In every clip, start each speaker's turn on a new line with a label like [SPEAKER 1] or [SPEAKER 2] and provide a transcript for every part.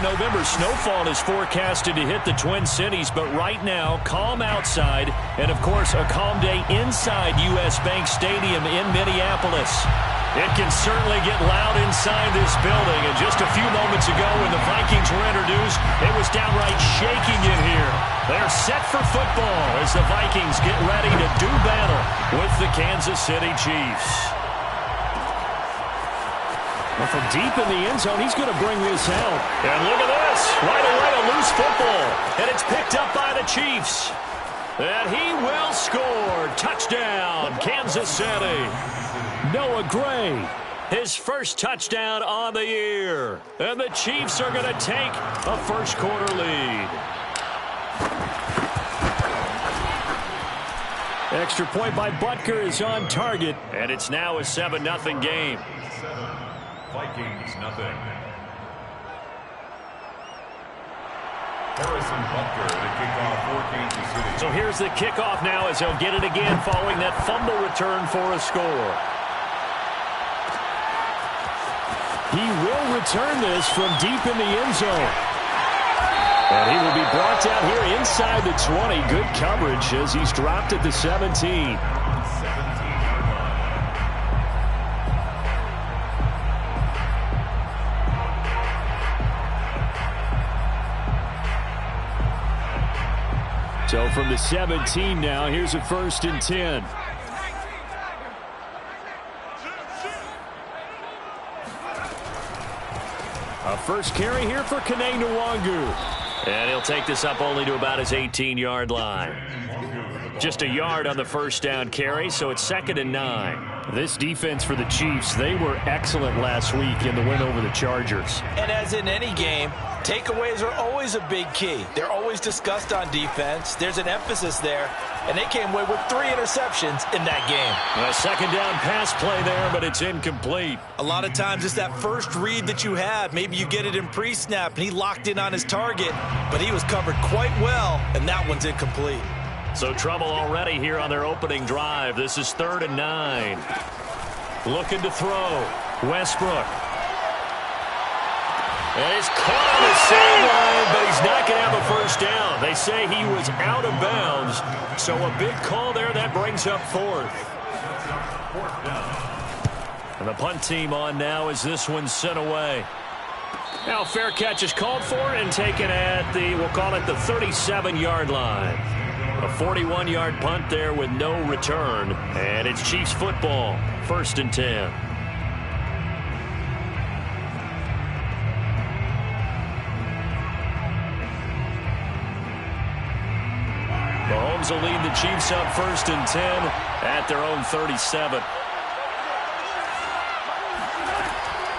[SPEAKER 1] November snowfall is forecasted to hit the Twin Cities, but right now, calm outside, and of course, a calm day inside U.S. Bank Stadium in Minneapolis. It can certainly get loud inside this building, and just a few moments ago when the Vikings were introduced, it was downright shaking in here. They're set for football as the Vikings get ready to do battle with the Kansas City Chiefs. Well, from deep in the end zone, he's going to bring this out. And look at this. Right away, a loose football. And it's picked up by the Chiefs. And he will score. Touchdown, Kansas City. Noah Gray, his first touchdown on the year. And the Chiefs are going to take a first-quarter lead. Extra point by Butker is on target. And it's now a 7-0 game.
[SPEAKER 2] Vikings, nothing. Harrison Butker, the kickoff for Kansas City.
[SPEAKER 1] So here's the kickoff now as he'll get it again following that fumble return for a score. He will return this from deep in the end zone. And he will be brought down here inside the 20. Good coverage as he's dropped at the 17. So from the 17 now, here's a 1st and 10. A first carry here for Kene Nwangu. And he'll take this up only to about his 18-yard line. Just a yard on the first down carry, so it's 2nd and 9. This defense for the Chiefs, they were excellent last week in the win over the Chargers.
[SPEAKER 3] And as in any game, takeaways are always a big key. They're always discussed on defense. There's an emphasis there, and they came away with 3 interceptions in that game.
[SPEAKER 1] A 2nd down pass play there, but it's incomplete.
[SPEAKER 3] A lot of times it's that first read that you have. Maybe you get it in pre-snap, and he locked in on his target, but he was covered quite well, and that one's incomplete.
[SPEAKER 1] So trouble already here on their opening drive. This is 3rd and 9. Looking to throw. Westbrook. And he's caught on the sideline, but he's not going to have a first down. They say he was out of bounds. So a big call there. That brings up 4th. And the punt team on now as this one's sent away. Now fair catch is called for and taken at the, we'll call it the 37-yard line. A 41-yard punt there with no return. And it's Chiefs football. 1st and 10. Mahomes will lead the Chiefs up 1st and 10 at their own 37.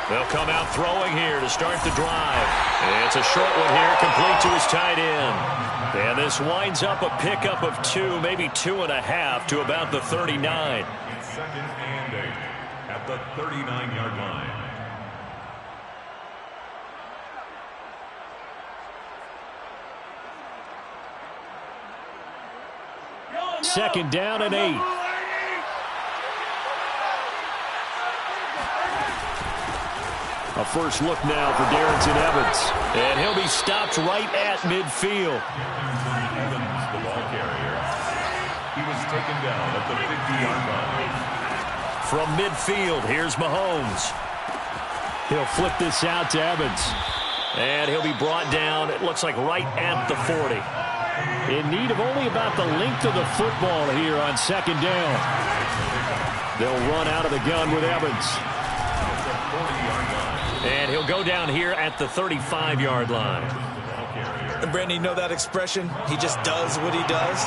[SPEAKER 1] They'll come out throwing here to start the drive. It's a short one here, complete to his tight end. And this winds up a pickup of 2, maybe 2.5 to about the 39.
[SPEAKER 2] 2nd and 8 at the 39-yard line.
[SPEAKER 1] Second down and 8. A first look now for Darrington Evans. And he'll be stopped right at midfield.
[SPEAKER 2] Evans, the ball carrier. He was taken down at the 50-yard line.
[SPEAKER 1] From midfield, here's Mahomes. He'll flip this out to Evans. And he'll be brought down, it looks like right at the 40. In need of only about the length of the football here on 2nd down. They'll run out of the gun with Evans. And he'll go down here at the 35-yard line.
[SPEAKER 3] And Brandon, you know that expression? He just does what he does.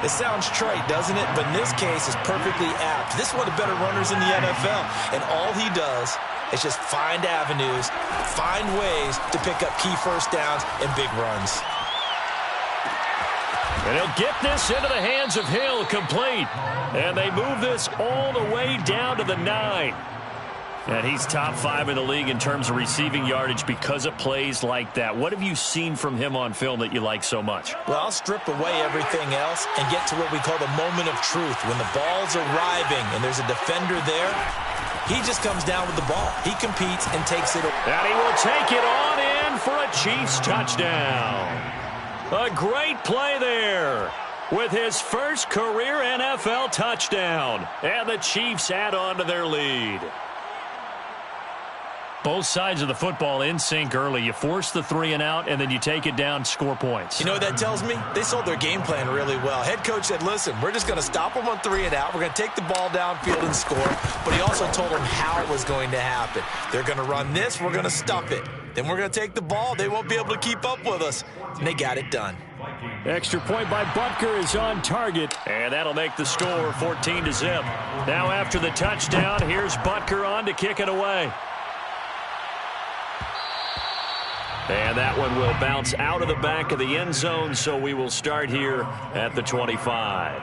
[SPEAKER 3] It sounds trite, doesn't it? But in this case, it's perfectly apt. This is one of the better runners in the NFL. And all he does is just find avenues, find ways to pick up key first downs and big runs.
[SPEAKER 1] And he'll get this into the hands of Hill, complete. And they move this all the way down to the 9. And he's top 5 in the league in terms of receiving yardage because of plays like that. What have you seen from him on film that you like so much?
[SPEAKER 3] Well, I'll strip away everything else and get to what we call the moment of truth. When the ball's arriving and there's a defender there, he just comes down with the ball. He competes and takes it away.
[SPEAKER 1] And he will take it on in for a Chiefs touchdown. A great play there with his first career NFL touchdown. And the Chiefs add on to their lead. Both sides of the football in sync early. You force the 3 and out, and then you take it down, score points.
[SPEAKER 3] You know what that tells me? They sold their game plan really well. Head coach said, listen, we're just going to stop them on 3 and out. We're going to take the ball downfield and score. But he also told them how it was going to happen. They're going to run this. We're going to stuff it. Then we're going to take the ball. They won't be able to keep up with us. And they got it done.
[SPEAKER 1] Extra point by Butker is on target, and that'll make the score 14-0. Now after the touchdown, here's Butker on to kick it away. And that one will bounce out of the back of the end zone, so we will start here at the 25.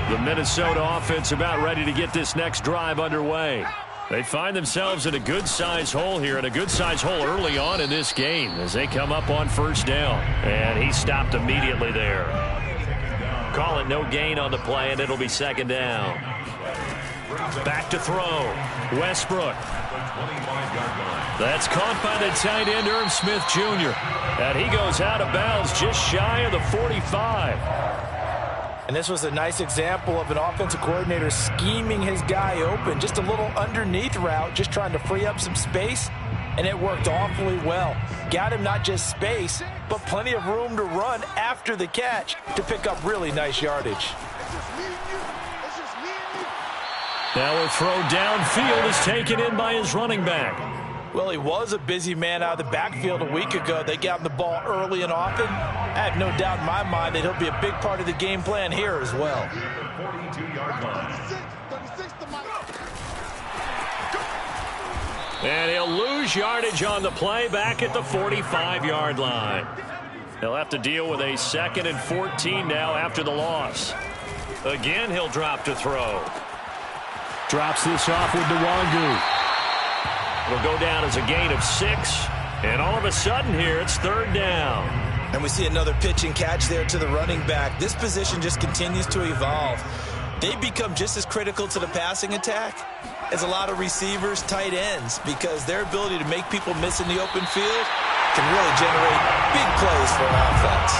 [SPEAKER 1] The Minnesota offense about ready to get this next drive underway. They find themselves in a good-sized hole here, and a good-sized hole early on in this game as they come up on first down. And he stopped immediately there. Call it no gain on the play, and it'll be second down. Back to throw. Westbrook. That's caught by the tight end, Irv Smith Jr. And he goes out of bounds just shy of the 45.
[SPEAKER 3] And this was a nice example of an offensive coordinator scheming his guy open. Just a little underneath route, just trying to free up some space. And it worked awfully well. Got him not just space, but plenty of room to run after the catch to pick up really nice yardage.
[SPEAKER 1] Now a throw downfield is taken in by his running back.
[SPEAKER 3] Well, he was a busy man out of the backfield a week ago. They got him the ball early and often. I have no doubt in my mind that he'll be a big part of the game plan here as well.
[SPEAKER 1] And he'll lose yardage on the play back at the 45-yard line. He'll have to deal with a 2nd and 14 now after the loss. Again, he'll drop to throw. Drops this off with Nwangu. It'll go down as a gain of 6. And all of a sudden here, it's 3rd down.
[SPEAKER 3] And we see another pitch and catch there to the running back. This position just continues to evolve. They become just as critical to the passing attack as a lot of receivers, tight ends, because their ability to make people miss in the open field can really generate big plays for an offense.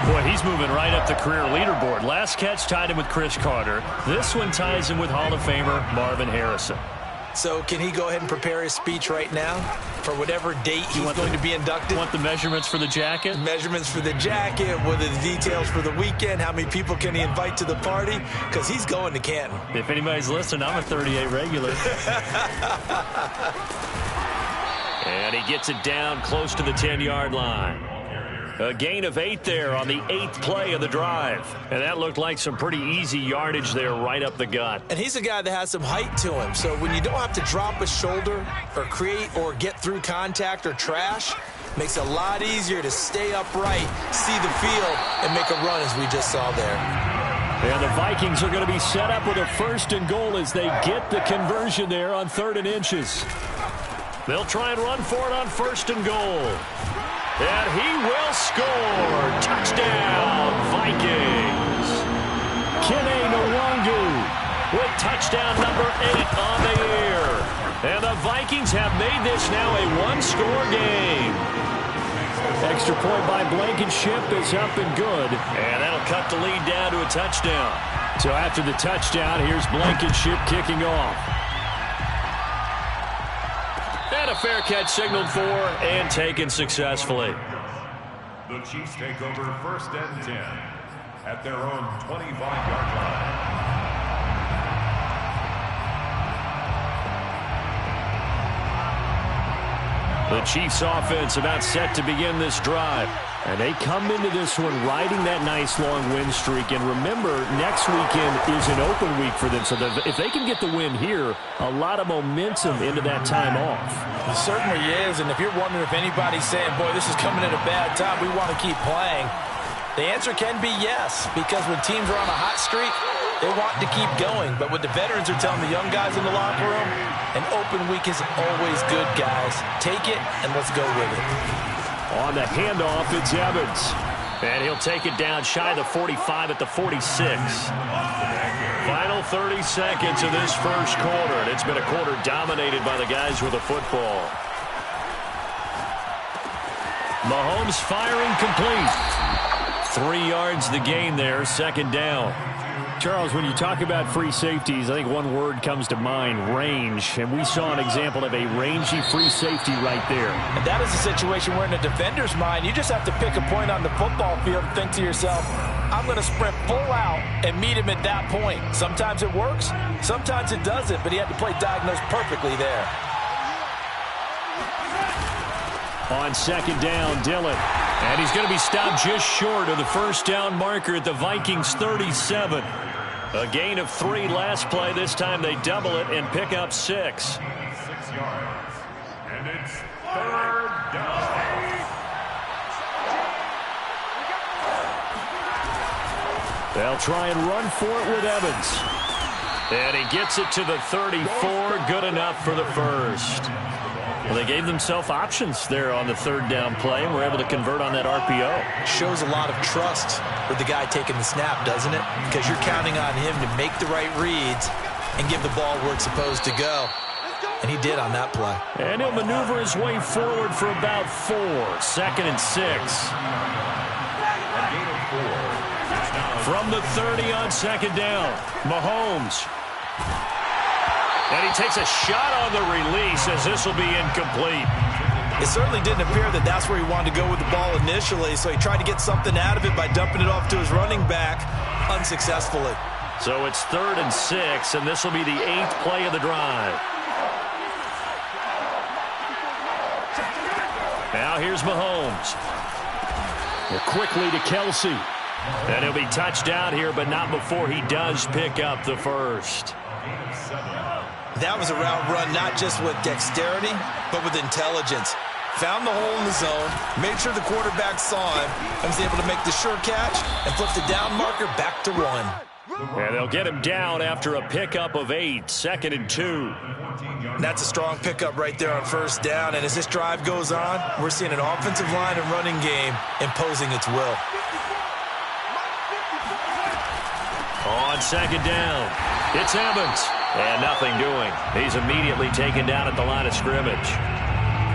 [SPEAKER 1] Boy, he's moving right up the career leaderboard. Last catch tied him with Chris Carter. This one ties him with Hall of Famer Marvin Harrison.
[SPEAKER 3] So can he go ahead and prepare his speech right now for whatever date he's going to be inducted?
[SPEAKER 1] Want the measurements for the jacket?
[SPEAKER 3] Measurements for the jacket, what are the details for the weekend, how many people can he invite to the party? Because he's going to Canton.
[SPEAKER 1] If anybody's listening, I'm a 38 regular. And he gets it down close to the 10-yard line. A gain of 8 there on the 8th play of the drive. And that looked like some pretty easy yardage there right up the gut.
[SPEAKER 3] And he's a guy that has some height to him. So when you don't have to drop a shoulder or create or get through contact or trash, makes it a lot easier to stay upright, see the field, and make a run as we just saw there.
[SPEAKER 1] And the Vikings are going to be set up with a 1st and goal as they get the conversion there on 3rd and inches. They'll try and run for it on 1st and goal. And he will score. Touchdown, Vikings. Kene Nwangu with touchdown number 8 on the year. And the Vikings have made this now a 1-score game. Extra point by Blankenship is up and good. And that'll cut the lead down to a touchdown. So after the touchdown, here's Blankenship kicking off. And a fair catch signaled for and taken successfully.
[SPEAKER 2] The Chiefs take over 1st and 10 at their own 25-yard line.
[SPEAKER 1] The Chiefs offense about set to begin this drive. And they come into this one riding that nice long win streak. And remember, next weekend is an open week for them. So if they can get the win here, a lot of momentum into that time off.
[SPEAKER 3] It certainly is. And if you're wondering if anybody's saying, boy, this is coming at a bad time, we want to keep playing, the answer can be yes. Because when teams are on a hot streak, they want to keep going. But what the veterans are telling the young guys in the locker room, an open week is always good, guys. Take it and let's go with it.
[SPEAKER 1] On the handoff, it's Evans. And he'll take it down shy of the 45 at the 46. Final 30 seconds of this first quarter, and it's been a quarter dominated by the guys with the football. Mahomes firing complete. 3 yards the gain there, second down.
[SPEAKER 4] Charles, when you talk about free safeties, I think one word comes to mind, range. And we saw an example of a rangy free safety right there.
[SPEAKER 3] And that is a situation where in a defender's mind, you just have to pick a point on the football field and think to yourself, I'm going to sprint full out and meet him at that point. Sometimes it works, sometimes it doesn't, but he had to play diagnosed perfectly there.
[SPEAKER 4] On second down, Dillon.
[SPEAKER 1] And he's going to be stopped just short of the first down marker at the Vikings 37. A gain of 3 last play. This time they double it and pick up 6.
[SPEAKER 2] 6 yards. And it's third down.
[SPEAKER 1] They'll try and run for it with Evans. And he gets it to the 34. Good enough for the first. Well, they gave themselves options there on the third down play and were able to convert on that RPO.
[SPEAKER 3] Shows a lot of trust with the guy taking the snap, doesn't it? Because you're counting on him to make the right reads and give the ball where it's supposed to go. And he did on that play.
[SPEAKER 1] And he'll maneuver his way forward for about 4. Second and 6. From the 30 on second down, Mahomes. And he takes a shot on the release as this will be incomplete.
[SPEAKER 3] It certainly didn't appear that that's where he wanted to go with the ball initially, so he tried to get something out of it by dumping it off to his running back unsuccessfully.
[SPEAKER 1] So it's 3rd and 6, and this will be the 8th play of the drive. Now here's Mahomes.
[SPEAKER 4] Quickly to Kelsey.
[SPEAKER 1] And he'll be touched down here, but not before he does pick up the first.
[SPEAKER 3] That was a route run not just with dexterity, but with intelligence. Found the hole in the zone, made sure the quarterback saw him, and was able to make the sure catch and flip the down marker back to 1.
[SPEAKER 1] And they'll get him down after a pickup of 8, 2nd and 2.
[SPEAKER 3] And that's a strong pickup right there on first down, and as this drive goes on, we're seeing an offensive line and running game imposing its will.
[SPEAKER 1] On second down, it's Evans. And nothing doing. He's immediately taken down at the line of scrimmage.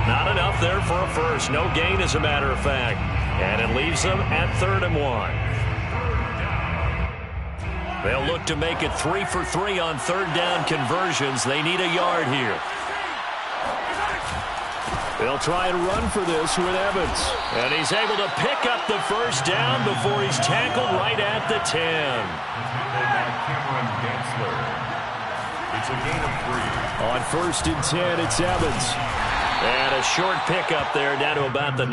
[SPEAKER 1] Not enough there for a first. No gain, as a matter of fact. And it leaves them at 3rd and 1. They'll look to make it 3 for 3 on third down conversions. They need a yard here. They'll try and run for this with Evans. And he's able to pick up the first down before he's tackled right at the 10.
[SPEAKER 2] It's a gain of 3.
[SPEAKER 4] On 1st and 10, it's Evans.
[SPEAKER 1] And a short pickup there down to about the 9.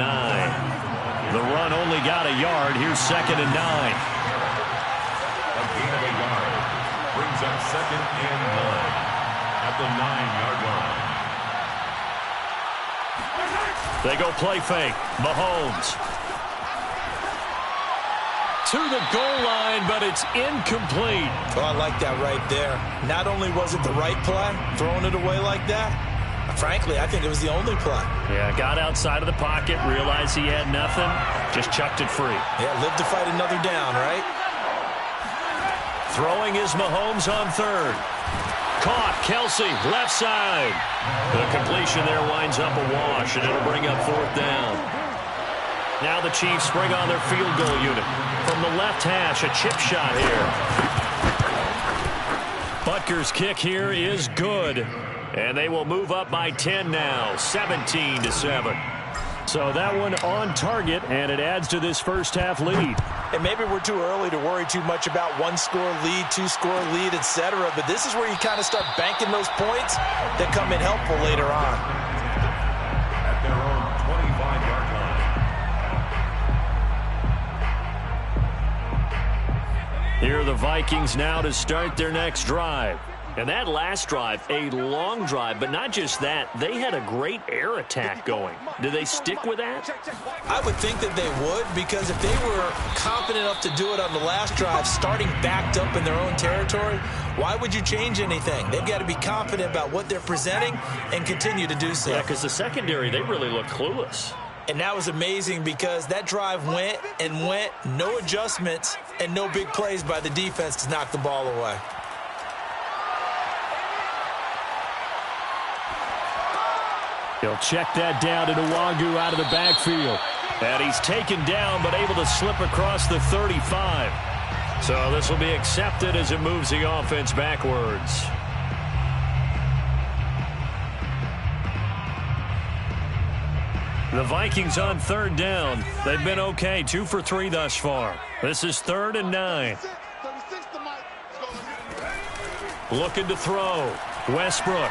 [SPEAKER 1] The run only got a yard. Here's 2nd and 9.
[SPEAKER 2] A gain of a yard brings up 2nd and 9 at the 9-yard line.
[SPEAKER 1] They go play fake. Mahomes. To the goal line, but it's incomplete.
[SPEAKER 3] Oh, I like that right there. Not only was it the right play, throwing it away like that, frankly, I think it was the only play.
[SPEAKER 1] Yeah, got outside of the pocket, realized he had nothing, just chucked it free.
[SPEAKER 3] Yeah, live to fight another down, right?
[SPEAKER 1] Throwing is Mahomes on 3rd. Caught, Kelsey, left side. The completion there winds up a wash, and it'll bring up 4th down. Now the Chiefs bring on their field goal unit. From the left hash, a chip shot here. Butker's kick here is good. And they will move up by 10 now, 17-7. So that one on target, and it adds to this first half lead.
[SPEAKER 3] And maybe we're too early to worry too much about 1-score lead, 2-score lead, etc. But this is where you kind of start banking those points that come in helpful later on.
[SPEAKER 2] At their own 25-yard line.
[SPEAKER 1] Here are the Vikings now to start their next drive. And that last drive, a long drive, but not just that, they had a great air attack going. Do they stick with that?
[SPEAKER 3] I would think that they would, because if they were confident enough to do it on the last drive, starting backed up in their own territory, why would you change anything? They've got to be confident about what they're presenting and continue to do so.
[SPEAKER 1] Yeah, because the secondary, they really look clueless.
[SPEAKER 3] And that was amazing because that drive went and went, no adjustments, and no big plays by the defense to knock the ball away.
[SPEAKER 4] He'll check that down to Nwangu out of the backfield. And he's taken down but able to slip across the 35. So this will be accepted as it moves the offense backwards. The Vikings on third down. They've been okay, 2 for 3 thus far. This is 3rd and 9. Looking to throw. Westbrook.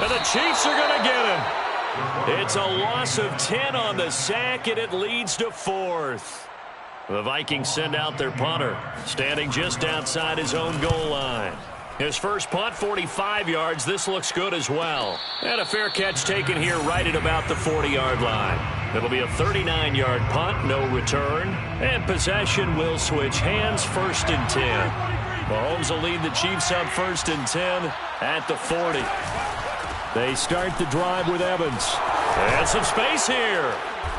[SPEAKER 4] And the Chiefs are going to get him. It's a loss of 10 on the sack, and it leads to 4th. The Vikings send out their punter, standing just outside his own goal line. His first punt, 45 yards. This looks good as well. And a fair catch taken here right at about the 40-yard line. It'll be a 39-yard punt, no return. And possession will switch hands, 1st and 10. Mahomes will lead the Chiefs up 1st and 10 at the 40. They start the drive with Evans. And some space here.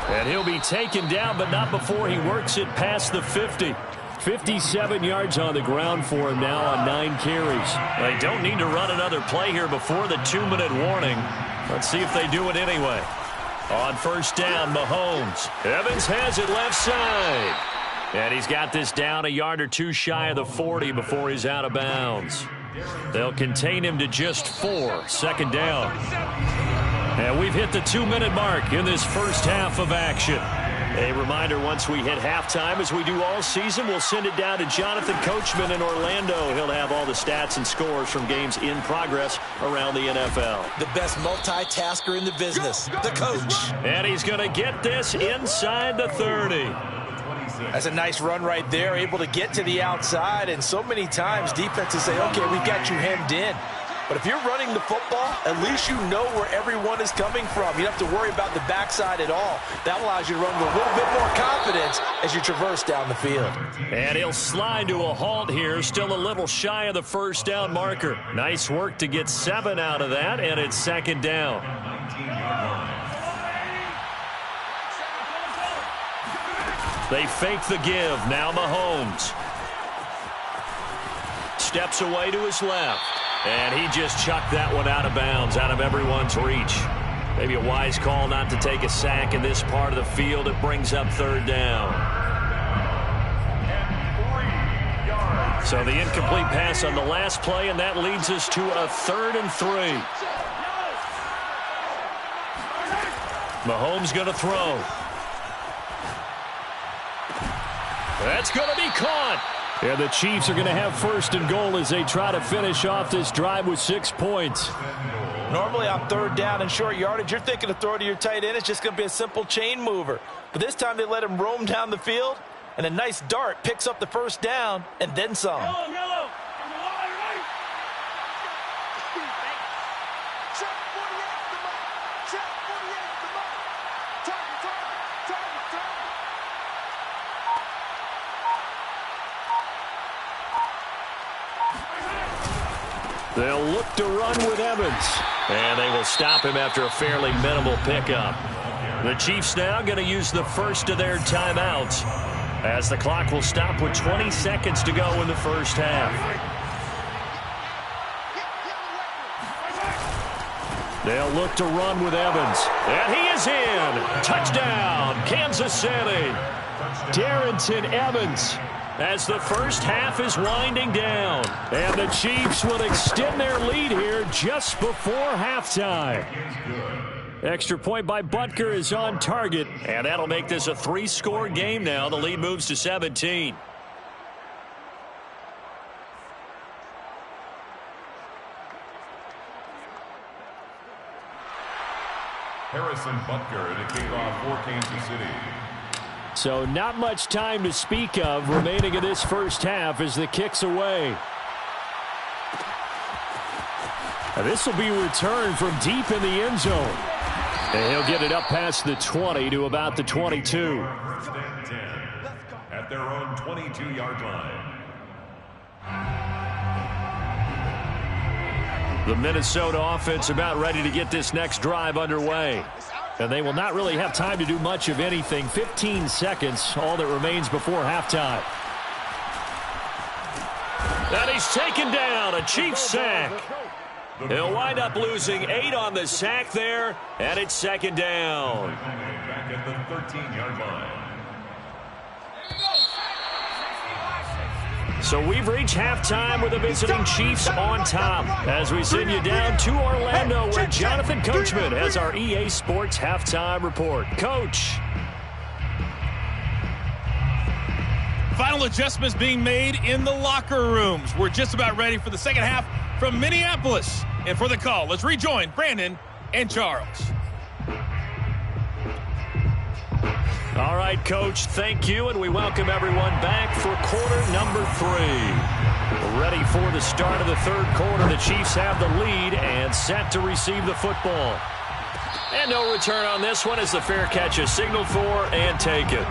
[SPEAKER 4] And he'll be taken down, but not before he works it past the 50. 57 yards on the ground for him now on 9 carries. They don't need to run another play here before the 2-minute warning. Let's see if they do it anyway. On 1st down, Mahomes. Evans has it left side. And he's got this down a yard or 2 shy of the 40 before he's out of bounds. They'll contain him to just 4. 2nd down. And we've hit the 2-minute mark in this first half of action. A reminder, once we hit halftime, as we do all season, we'll send it down to Jonathan Coachman in Orlando. He'll have all the stats and scores from games in progress around the NFL.
[SPEAKER 3] The best multitasker in the business, the coach.
[SPEAKER 4] And he's going to get this inside the 30.
[SPEAKER 3] That's a nice run right there, able to get to the outside. And so many times defenses say, okay, we've got you hemmed in. But if you're running the football, at least you know where everyone is coming from. You don't have to worry about the backside at all. That allows you to run with a little bit more confidence as you traverse down the field.
[SPEAKER 4] And he'll slide to a halt here, still a little shy of the 1st down marker. Nice work to get 7 out of that, and it's 2nd down. They fake the give. Now Mahomes. Steps away to his left. And he just chucked that one out of bounds, out of everyone's reach. Maybe a wise call not to take a sack in this part of the field. It brings up 3rd down. So the incomplete pass on the last play, and that leads us to a 3rd and 3. Mahomes going to throw. That's going to be caught. And the Chiefs are going to have 1st and goal as they try to finish off this drive with 6 points.
[SPEAKER 3] Normally on 3rd down and short yardage, you're thinking to throw to your tight end. It's just going to be a simple chain mover. But this time they let him roam down the field, and a nice dart picks up the 1st down and then some.
[SPEAKER 4] They'll look to run with Evans. And they will stop him after a fairly minimal pickup. The Chiefs now going to use the first of their timeouts, as the clock will stop with 20 seconds to go in the first half. They'll look to run with Evans. And he is in. Touchdown, Kansas City. Darrington Evans, as the first half is winding down. And the Chiefs will extend their lead here just before halftime. Extra point by Butker is on target, and that'll make this a 3-score game now. The lead moves to 17.
[SPEAKER 2] Harrison Butker to kick off for Kansas City.
[SPEAKER 4] So not much time to speak of remaining in this first half as the kick's away. And this will be returned from deep in the end zone. And he'll get it up past the 20 to about the 22.
[SPEAKER 2] First and 10 at their own 22-yard line.
[SPEAKER 4] The Minnesota offense about ready to get this next drive underway.
[SPEAKER 1] And they will not really have time to do much of anything. 15 seconds, all that remains before halftime. And he's taken down, a Chiefs sack. He'll wind up losing 8 on the sack there, and it's second down.
[SPEAKER 2] Back at the 13-yard line.
[SPEAKER 1] So we've reached halftime with the visiting Chiefs on top as we send you down to Orlando where Jonathan Coachman has our EA Sports halftime report. Coach.
[SPEAKER 5] Final adjustments being made in the locker rooms. We're just about ready for the second half from Minneapolis. And for the call, let's rejoin Brandon and Charles.
[SPEAKER 1] All right, Coach, thank you, and we welcome everyone back for quarter number 3. We're ready for the start of the third quarter. The Chiefs have the lead and set to receive the football. And no return on this one as the fair catch is signaled for and taken.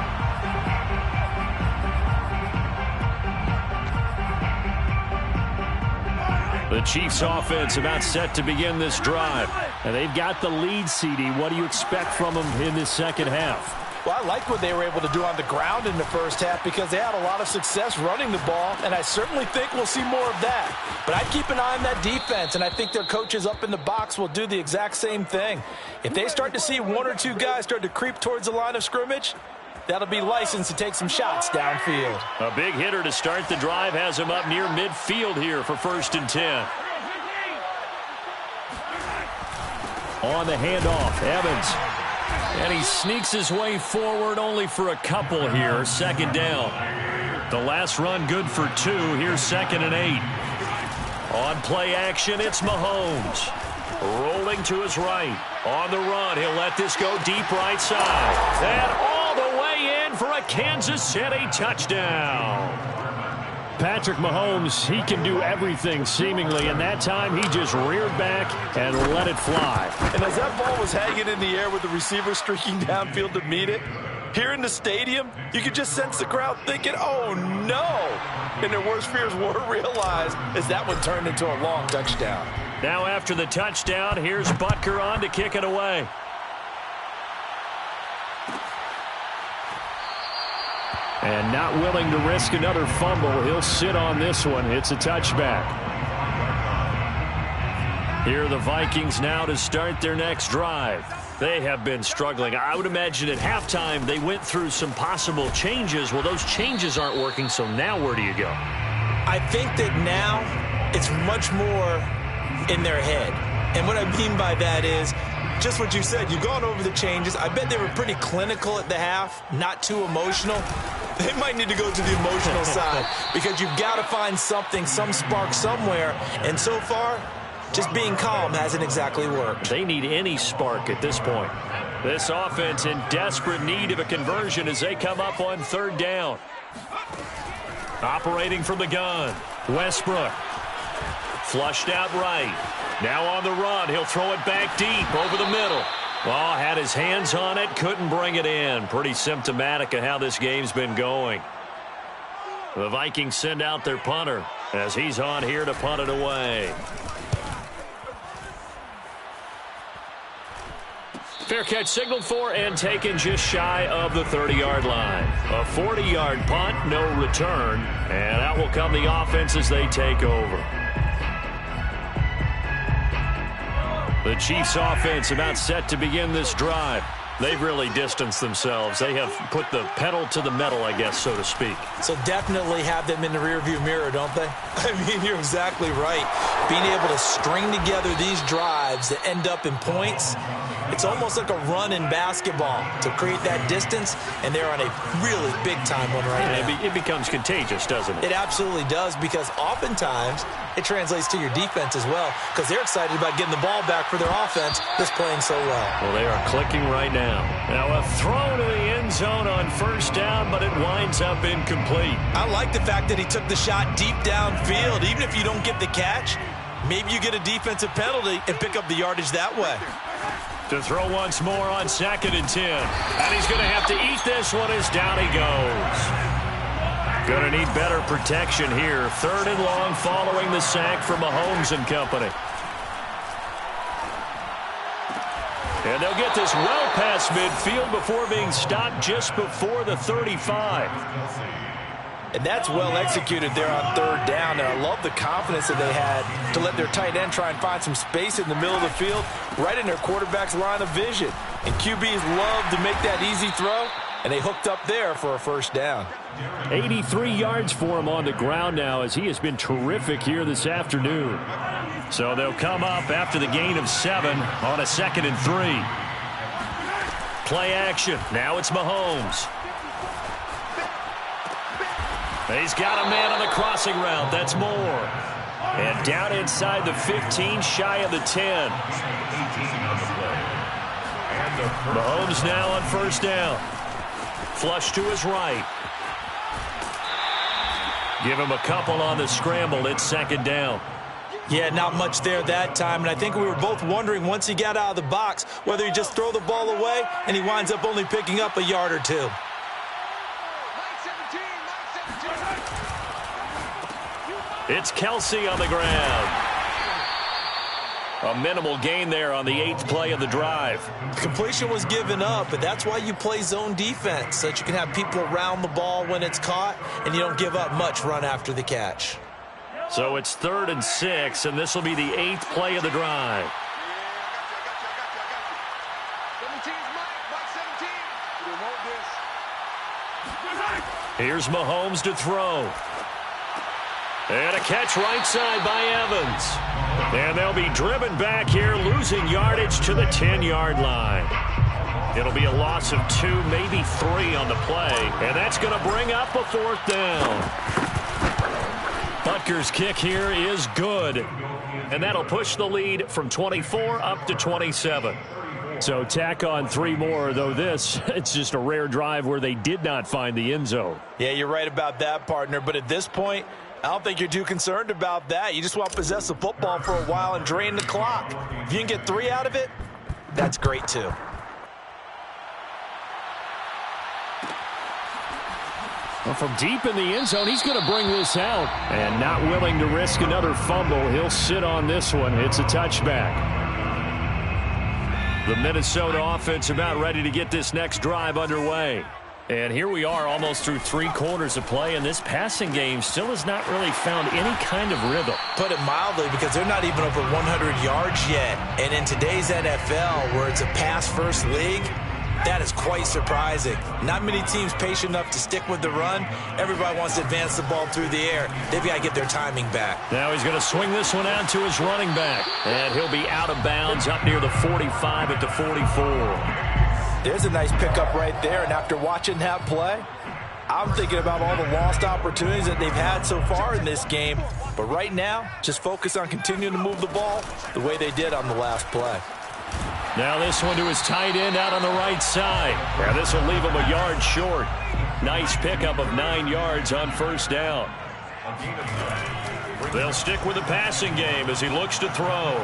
[SPEAKER 1] The Chiefs offense about set to begin this drive. And they've got the lead, CD. What do you expect from them in this second half?
[SPEAKER 3] Well, I like what they were able to do on the ground in the first half because they had a lot of success running the ball, and I certainly think we'll see more of that. But I'd keep an eye on that defense, and I think their coaches up in the box will do the exact same thing. If they start to see 1 or 2 guys start to creep towards the line of scrimmage, that'll be licensed to take some shots downfield.
[SPEAKER 1] A big hitter to start the drive has him up near midfield here for 1st and 10. On the handoff, Evans. And he sneaks his way forward only for a couple here. Second down. The last run good for 2. Here's 2nd and 8. On play action, it's Mahomes. Rolling to his right. On the run, he'll let this go deep right side. And all the way in for a Kansas City touchdown. Patrick Mahomes, he can do everything seemingly, and that time he just reared back and let it fly.
[SPEAKER 3] And as that ball was hanging in the air with the receiver streaking downfield to meet it, here in the stadium, you could just sense the crowd thinking, oh no! And their worst fears were realized as that one turned into a long touchdown.
[SPEAKER 1] Now after the touchdown, here's Butker on to kick it away. And not willing to risk another fumble, he'll sit on this one. It's a touchback. Here are the Vikings now to start their next drive. They have been struggling. I would imagine at halftime they went through some possible changes. Well, those changes aren't working, so now where do you go?
[SPEAKER 3] I think that now it's much more in their head. And what I mean by that is just what you said. You've gone over the changes. I bet they were pretty clinical at the half, not too emotional. They might need to go to the emotional side because you've got to find something, some spark somewhere. And so far, just being calm hasn't exactly worked.
[SPEAKER 1] They need any spark at this point. This offense in desperate need of a conversion as they come up on 3rd down. Operating from the gun, Westbrook. Flushed out right. Now on the run, he'll throw it back deep over the middle. Oh, had his hands on it, couldn't bring it in. Pretty symptomatic of how this game's been going. The Vikings send out their punter as he's on here to punt it away. Fair catch signaled for and taken just shy of the 30-yard line. A 40-yard punt, no return, and out will come the offense as they take over. The Chiefs offense about set to begin this drive. They've really distanced themselves. They have put the pedal to the metal, I guess, so to speak.
[SPEAKER 3] So definitely have them in the rearview mirror, don't they? I mean, you're exactly right. Being able to string together these drives that end up in points, it's almost like a run in basketball to create that distance, and they're on a really big-time one right now.
[SPEAKER 1] It becomes contagious, doesn't it?
[SPEAKER 3] It absolutely does, because oftentimes it translates to your defense as well, because they're excited about getting the ball back for their offense that's playing so well.
[SPEAKER 1] Well, they are clicking right now. Now a throw to the end zone on 1st down, but it winds up incomplete.
[SPEAKER 3] I like the fact that he took the shot deep downfield. Even if you don't get the catch, maybe you get a defensive penalty and pick up the yardage that way.
[SPEAKER 1] To throw once more on 2nd and 10. And he's going to have to eat this one as down he goes. Going to need better protection here. 3rd and long following the sack from Mahomes and company. And they'll get this well past midfield before being stopped just before the 35.
[SPEAKER 3] And that's well executed there on third down. And I love the confidence that they had to let their tight end try and find some space in the middle of the field, right in their quarterback's line of vision. And QBs love to make that easy throw, and they hooked up there for a first down.
[SPEAKER 1] 83 yards for him on the ground now, as he has been terrific here this afternoon. So they'll come up after the gain of 7 on a 2nd and 3. Play action. Now it's Mahomes. He's got a man on the crossing route. That's Moore. And down inside the 15, shy of the 10. Mahomes now on first down. Flush to his right. Give him a couple on the scramble. It's 2nd down.
[SPEAKER 3] Yeah, not much there that time. And I think we were both wondering once he got out of the box whether he just throw the ball away and he winds up only picking up a yard or two.
[SPEAKER 1] It's Kelsey on the ground. A minimal gain there on the 8th play of the drive.
[SPEAKER 3] Completion was given up, but that's why you play zone defense, so that you can have people around the ball when it's caught, and you don't give up much run after the catch.
[SPEAKER 1] So it's 3rd and 6, and this will be the 8th play of the drive. Here's Mahomes to throw. And a catch right side by Evans. And they'll be driven back here, losing yardage to the 10-yard line. It'll be a loss of 2, maybe 3 on the play. And that's going to bring up a 4th down. Butker's kick here is good. And that'll push the lead from 24 up to 27. So tack on 3 more, though it's just a rare drive where they did not find the end zone.
[SPEAKER 3] Yeah, you're right about that, partner. But at this point, I don't think you're too concerned about that. You just want to possess the football for a while and drain the clock. If you can get 3 out of it, that's great too.
[SPEAKER 1] Well, from deep in the end zone, he's going to bring this out. And not willing to risk another fumble, he'll sit on this one. It's a touchback. The Minnesota offense about ready to get this next drive underway. And here we are almost through 3 quarters of play, and this passing game still has not really found any kind of rhythm.
[SPEAKER 3] Put it mildly, because they're not even over 100 yards yet. And in today's NFL, where it's a pass-first league, that is quite surprising. Not many teams patient enough to stick with the run. Everybody wants to advance the ball through the air. They've got to get their timing back.
[SPEAKER 1] Now he's going to swing this one out to his running back. And he'll be out of bounds up near the 45 at the 44.
[SPEAKER 3] There's a nice pickup right there, and after watching that play, I'm thinking about all the lost opportunities that they've had so far in this game. But right now, just focus on continuing to move the ball the way they did on the last play.
[SPEAKER 1] Now this one to his tight end out on the right side. Now this will leave him a yard short. Nice pickup of 9 yards on first down. They'll stick with the passing game as he looks to throw.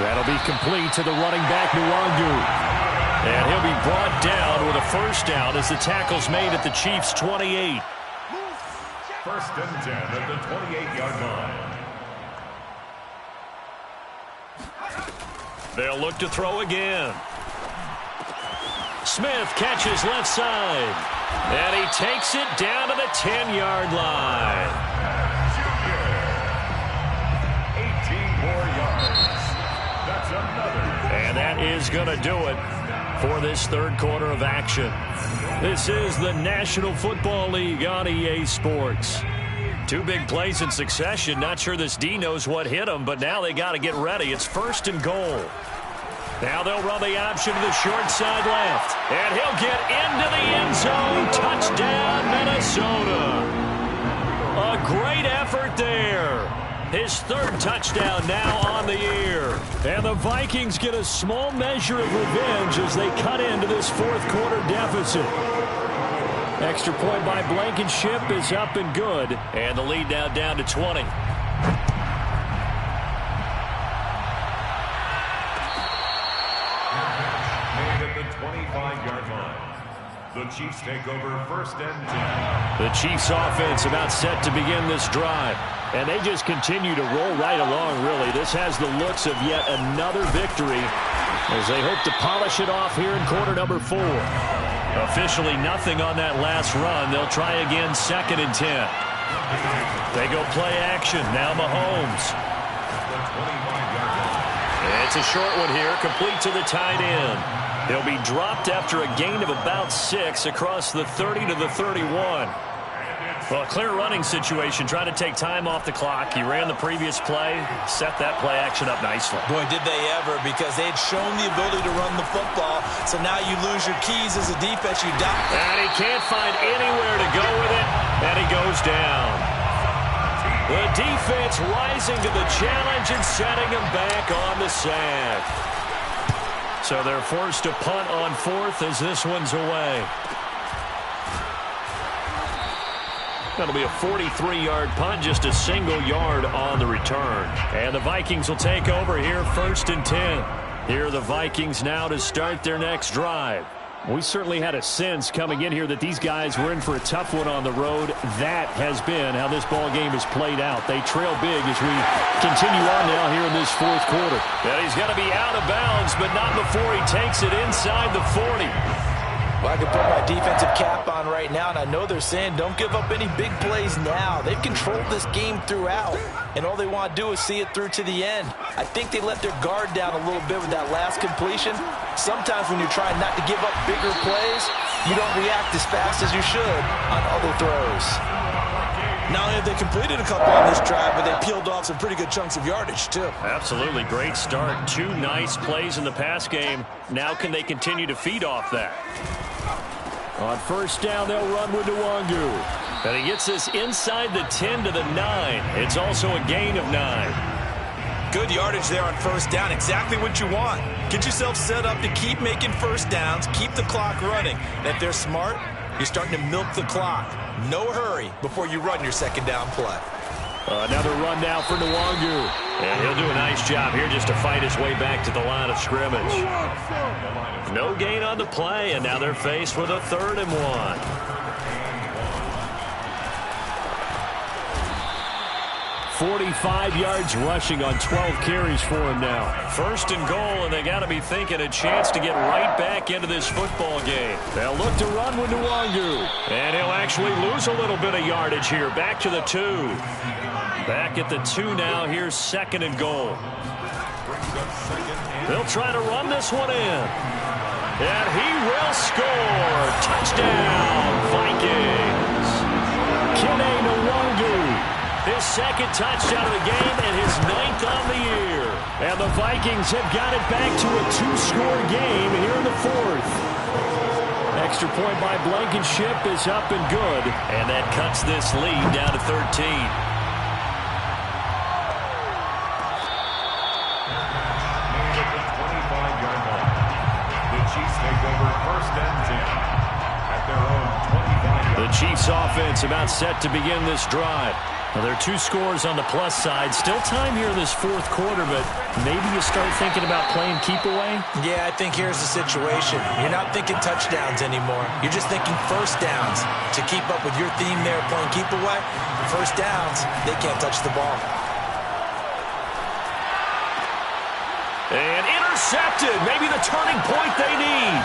[SPEAKER 1] That'll be complete to the running back, Nwangu. And he'll be brought down with a first down as the tackle's made at the Chiefs' 28.
[SPEAKER 2] 1st and 10 at the 28-yard line.
[SPEAKER 1] They'll look to throw again. Smith catches left side. And he takes it down to the 10-yard line.
[SPEAKER 2] 18 more yards. That's another.
[SPEAKER 1] And that is going to do it for this 3rd quarter of action. This is the National Football League on EA Sports. 2 big plays in succession. Not sure this D knows what hit him, but now they got to get ready. It's 1st and goal. Now they'll run the option to the short side left. And he'll get into the end zone. Touchdown, Minnesota. A great effort there. His 3rd touchdown now on the year. And the Vikings get a small measure of revenge as they cut into this 4th quarter deficit. Extra point by Blankenship is up and good. And the lead now down to 20.
[SPEAKER 2] Made at the 25-yard line. The Chiefs take over 1st and 10.
[SPEAKER 1] The Chiefs offense about set to begin this drive. And they just continue to roll right along, really. This has the looks of yet another victory as they hope to polish it off here in quarter number 4. Officially nothing on that last run. They'll try again, 2nd and 10. They go play action. Now Mahomes. It's a short one here, complete to the tight end. He'll be dropped after a gain of about 6 across the 30 to the 31. Well, a clear running situation, trying to take time off the clock. He ran the previous play, set that play action up nicely.
[SPEAKER 3] Boy, did they ever, because they had shown the ability to run the football. So now you lose your keys as a defense. You die.
[SPEAKER 1] And he can't find anywhere to go with it, and he goes down. The defense rising to the challenge and setting him back on the sack. So they're forced to punt on 4th as this one's away. That'll be a 43-yard punt, just a single yard on the return. And the Vikings will take over here, 1st and 10. Here are the Vikings now to start their next drive. We certainly had a sense coming in here that these guys were in for a tough one on the road. That has been how this ball game has played out. They trail big as we continue on now here in this 4th quarter.
[SPEAKER 4] And he's going to be out of bounds, but not before he takes it inside the 40.
[SPEAKER 3] Well, I can put my defensive cap on right now, and I know they're saying don't give up any big plays now. They've controlled this game throughout, and all they want to do is see it through to the end. I think they let their guard down a little bit with that last completion. Sometimes when you're trying not to give up bigger plays, you don't react as fast as you should on other throws. Not only have they completed a couple on this drive, but they peeled off some pretty good chunks of yardage, too.
[SPEAKER 1] Absolutely. Great start. 2 nice plays in the pass game. Now can they continue to feed off that? On 1st down, they'll run with Nwangu. And he gets this inside the 10 to the 9. It's also a gain of 9.
[SPEAKER 3] Good yardage there on 1st down. Exactly what you want. Get yourself set up to keep making 1st downs, keep the clock running. And if they're smart, you're starting to milk the clock. No hurry before you run your 2nd down play.
[SPEAKER 1] Another run now for Nwangu. And he'll do a nice job here just to fight his way back to the line of scrimmage. No gain on the play, and now they're faced with a 3rd and 1. "45 yards rushing on 12 carries for him now. 1st and goal, and they got to be thinking a chance to get right back into this football game. They'll look to run with Nwangu. And he'll actually lose a little bit of yardage here. Back to the 2. Back at the 2 now. Here's 2nd and goal. They'll try to run this one in. And he will score. Touchdown, Vikings. Kene Nwangu. His 2nd touchdown of the game and his 9th on the year. And the Vikings have got it back to a 2-score game here in the 4th. Extra point by Blankenship is up and good. And that cuts this lead down to 13. The Chiefs offense about set to begin this drive. Well, there are 2 scores on the plus side. Still time here in this 4th quarter, but maybe you start thinking about playing keep away?
[SPEAKER 3] Yeah, I think here's the situation. You're not thinking touchdowns anymore. You're just thinking 1st downs. To keep up with your theme there, playing keep away, 1st downs, they can't touch the ball.
[SPEAKER 1] And intercepted. Maybe the turning point they need.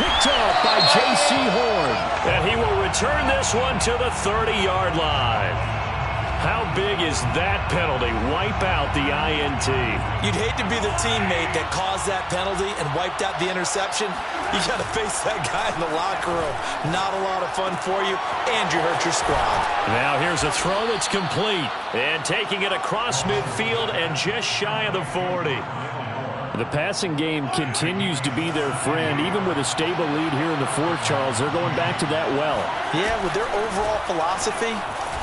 [SPEAKER 1] Picked up by J.C. Horn. And he will return this one to the 30-yard line. How big is that penalty? Wipe out the INT.
[SPEAKER 3] You'd hate to be the teammate that caused that penalty and wiped out the interception. You got to face that guy in the locker room. Not a lot of fun for you, and you hurt your squad.
[SPEAKER 1] Now here's a throw that's complete. And taking it across midfield and just shy of the 40. The passing game continues to be their friend. Even with a stable lead here in the 4th, Charles, they're going back to that well.
[SPEAKER 3] Yeah, with their overall philosophy,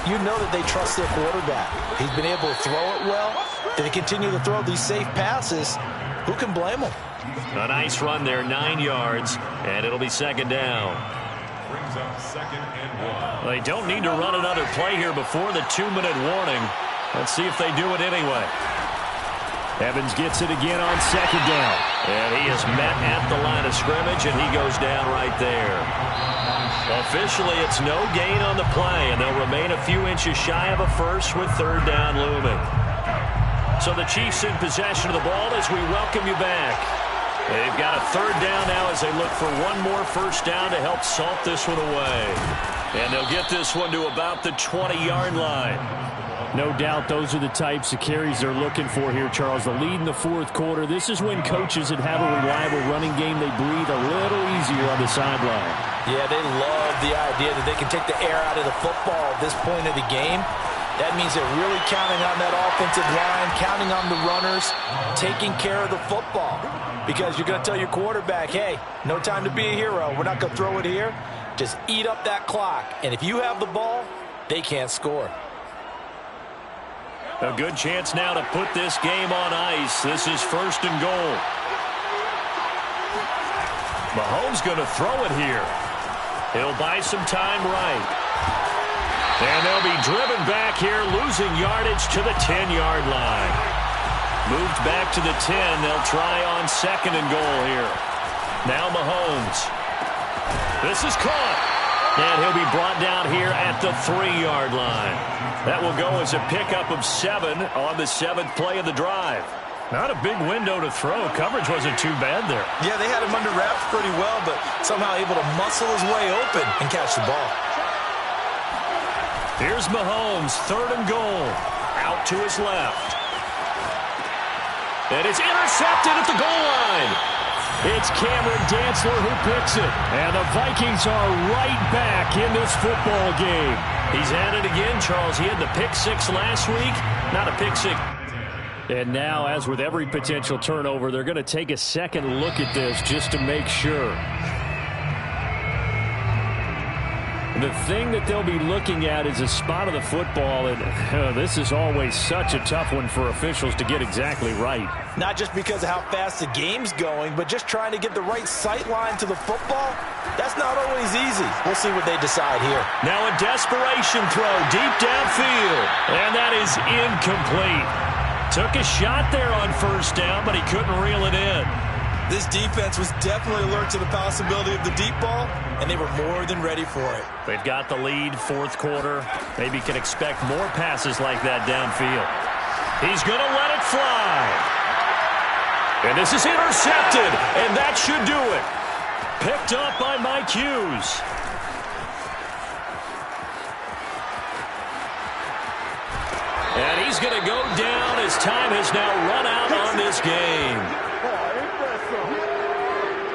[SPEAKER 3] you know that they trust their quarterback. He's been able to throw it well. They continue to throw these safe passes. Who can blame them?
[SPEAKER 1] A nice run there, 9 yards, and it'll be 2nd down.
[SPEAKER 2] Brings up 2nd and 1.
[SPEAKER 1] They don't need to run another play here before the 2-minute warning. Let's see if they do it anyway. Evans gets it again on 2nd down. And he is met at the line of scrimmage, and he goes down right there. Officially, it's no gain on the play, and they'll remain a few inches shy of a 1st with 3rd down looming. So the Chiefs in possession of the ball as we welcome you back.
[SPEAKER 4] They've got a third down now as they look for one more first down to help salt this one away. And they'll get this one to about the 20-yard line.
[SPEAKER 1] No doubt those are the types of carries they're looking for here, Charles. The lead in the fourth quarter. This is when coaches that have a reliable running game, they breathe a little easier on the sideline.
[SPEAKER 3] Yeah, they love the idea that they can take the air out of the football at this point of the game. That means they're really counting on that offensive line, counting on the runners, taking care of the football. Because you're going to tell your quarterback, hey, no time to be a hero. We're not going to throw it here. Just eat up that clock. And if you have the ball, they can't score.
[SPEAKER 4] A good chance now to put this game on ice. This is first and goal. Mahomes going to throw it here. He'll buy some time right. And they'll be driven back here, losing yardage to the 10-yard line. Moved back to the 10. They'll try on second and goal here. Now Mahomes. This is caught. And he'll be brought down here at the 3-yard line. That will go as a pickup of 7 on the 7th play of the drive. Not a big window to throw. Coverage wasn't too bad there.
[SPEAKER 3] Yeah, they had him under wraps pretty well, but somehow able to muscle his way open and catch the ball.
[SPEAKER 4] Here's Mahomes, third and goal. Out to his left. And it's intercepted at the goal line.
[SPEAKER 1] It's Cameron Dantzler who picks it. And the Vikings are right back in this football game.
[SPEAKER 4] He's at it again, Charles. He had the pick 6 last week. Not a pick 6.
[SPEAKER 1] And now, as with every potential turnover, they're going to take a second look at this just to make sure. The thing that they'll be looking at is a spot of the football, and this is always such a tough one for officials to get exactly right.
[SPEAKER 3] Not just because of how fast the game's going, but just trying to get the right sight line to the football. That's not always easy. We'll see what they decide here.
[SPEAKER 4] Now a desperation throw deep downfield, and that is incomplete. Took a shot there on first down, but he couldn't reel it in.
[SPEAKER 3] This defense was definitely alert to the possibility of the deep ball, and they were more than ready for it.
[SPEAKER 4] They've got the lead, fourth quarter. Maybe can expect more passes like that downfield. He's going to let it fly. And this is intercepted, and that should do it. Picked up by Mike Hughes. And he's going to go down as time has now run out on this game.